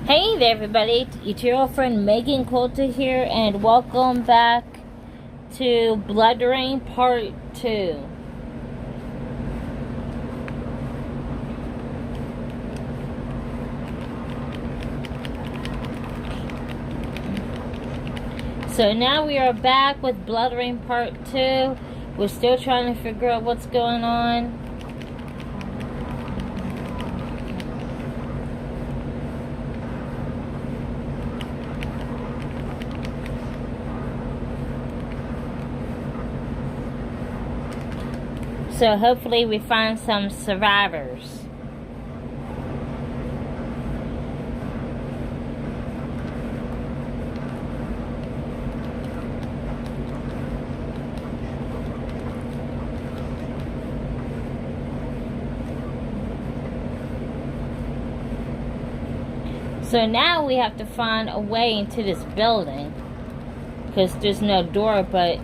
Hey there, everybody. It's your old friend Megan Coulter here, and welcome back to Blood Rain Part 2. So now we are back with Blood Rain Part 2. We're still trying to figure out what's going on. So hopefully we find some survivors. So now we have to find a way into this building, because there's no door, but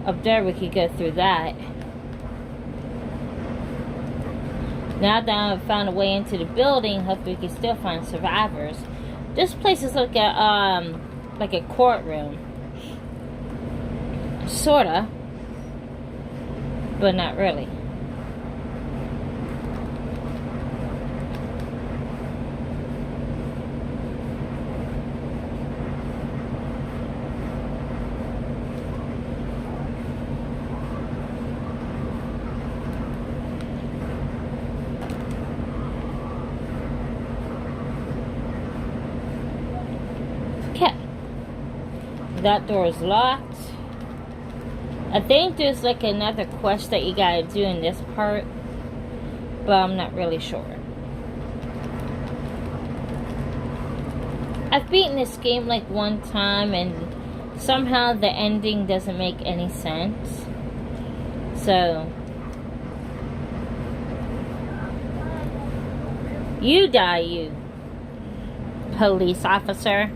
up there we could go through that. Now that I've found a way into the building, hopefully we can still find survivors. This place is like a courtroom. Sorta. But not really. Okay. That door is locked. I think there's like another quest that you gotta do in this part, but I'm not really sure. I've beaten this game like one time and somehow the ending doesn't make any sense. So you die, you police officer.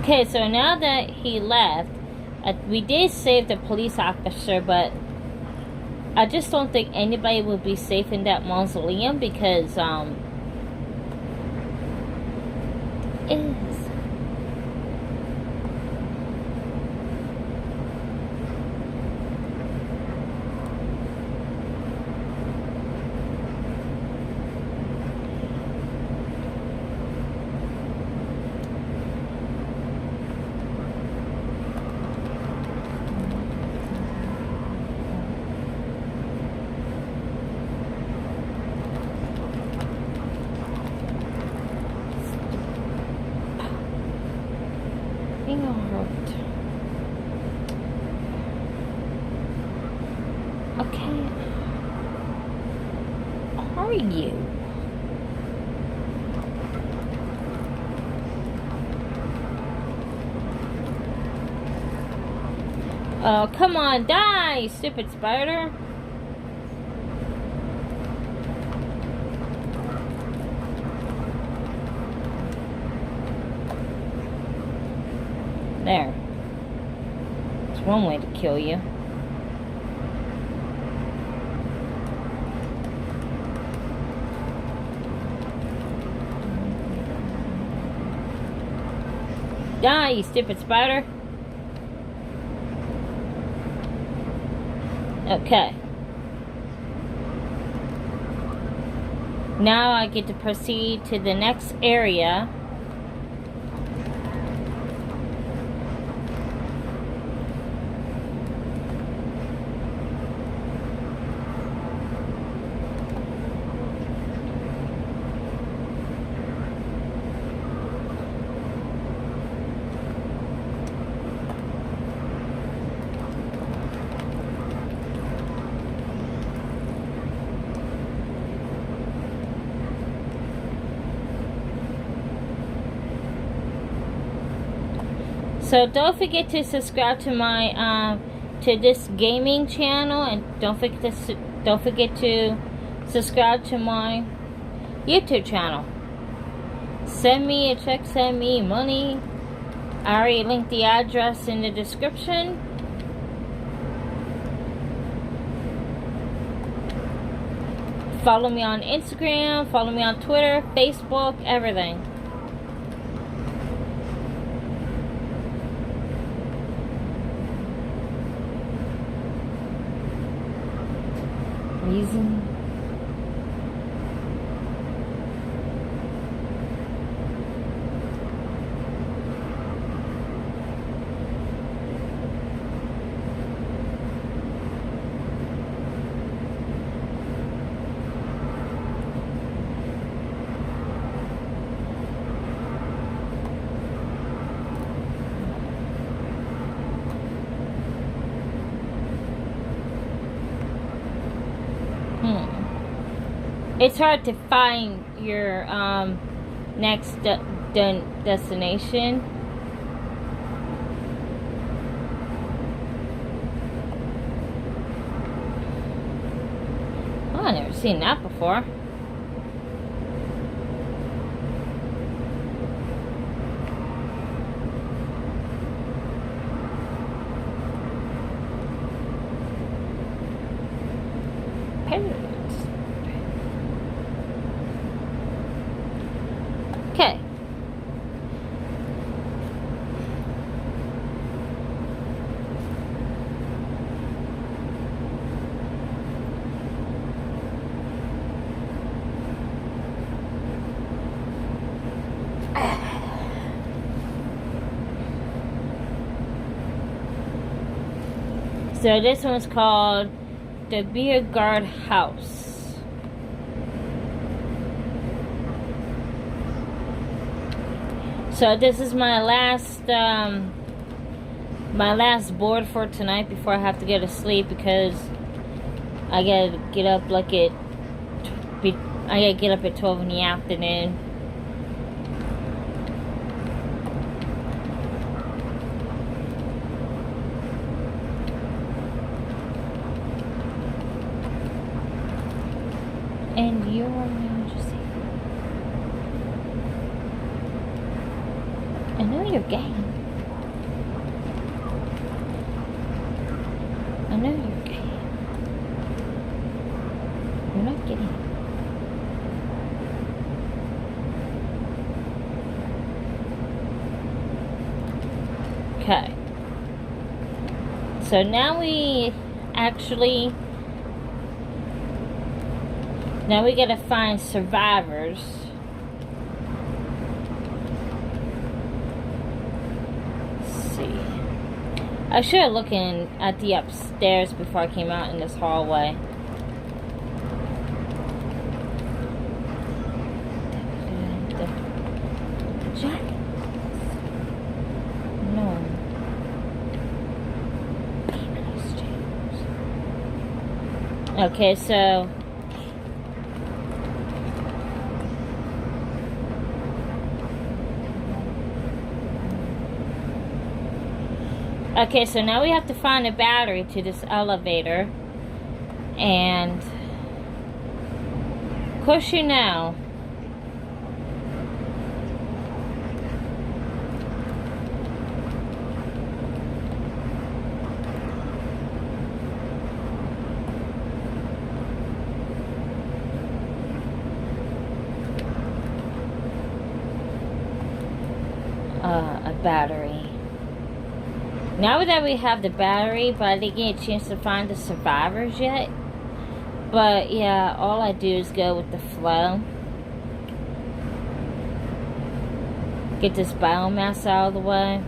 Okay, so now that he left, we did save the police officer, but I just don't think anybody would be safe in that mausoleum because, okay. Are you? Oh, come on, die, you stupid spider. There. It's one way to kill you. Die, you stupid spider. Okay. Now I get to proceed to the next area. So don't forget to subscribe to my to this gaming channel, and don't forget to subscribe to my YouTube channel. Send me a check, send me money. I already linked the address in the description. Follow me on Instagram, follow me on Twitter, Facebook, everything. Reason. It's hard to find your next destination. Oh, I've never seen that before. Okay. So this one's called the Biergard House. So this is my last board for tonight before I have to go to sleep, because I gotta get up at 12 in the afternoon. And you're just I know you're gay. I know you're gay. You're not gay. Okay. So now we gotta find survivors. I should have looked at the upstairs before I came out in this hallway. Jack? No. Okay, so now we have to find a battery to this elevator. And of course, you know, a battery. Now that we have the battery, but I didn't get a chance to find the survivors yet. But yeah, all I do is go with the flow. Get this biomass out of the way.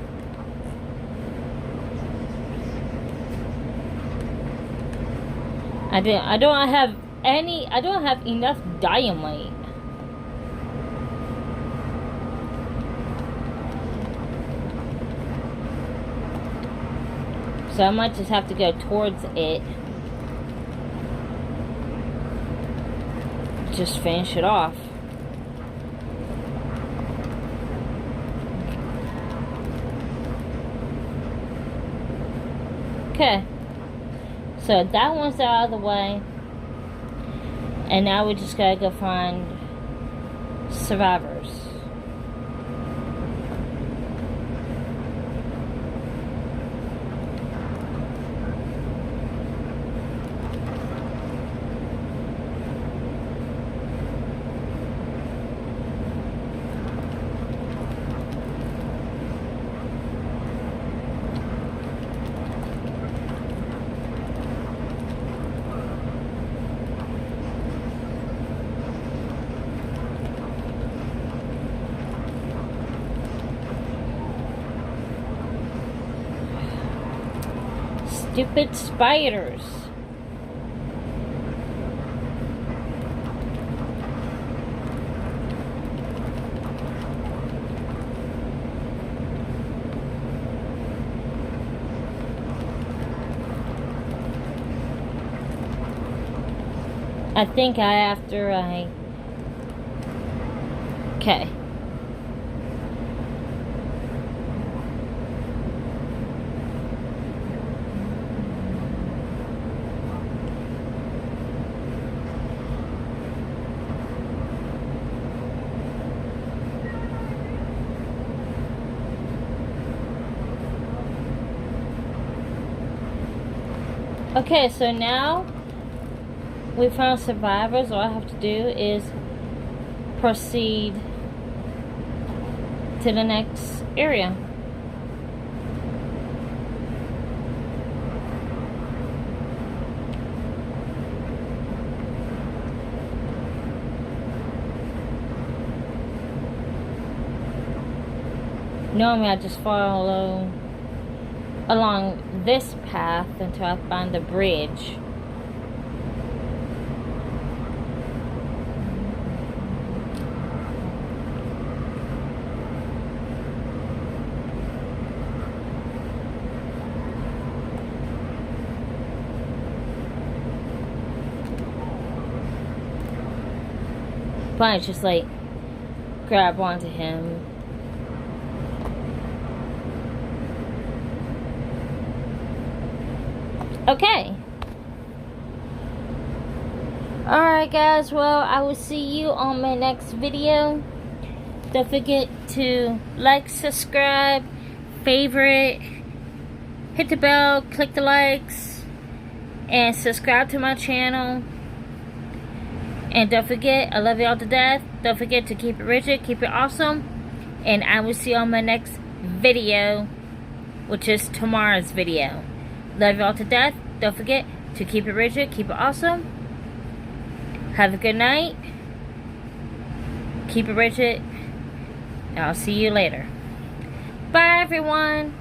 I don't have enough dynamite. So I might just have to go towards it. Just finish it off. Okay. So that one's out of the way. And now we just gotta go find survivors. Stupid spiders. I think okay. Okay, so now we found survivors. All I have to do is proceed to the next area. Normally I just follow along this path until I find the bridge. But I just like grab onto him. Okay. Alright guys, well, I will see you on my next video. Don't forget to like, subscribe, favorite, hit the bell, click the likes, and subscribe to my channel. And don't forget, I love you all to death. Don't forget to keep it rigid, keep it awesome. And I will see you on my next video, which is tomorrow's video. Love you all to death. Don't forget to keep it rigid, keep it awesome. Have a good night. Keep it rigid. And I'll see you later. Bye, everyone.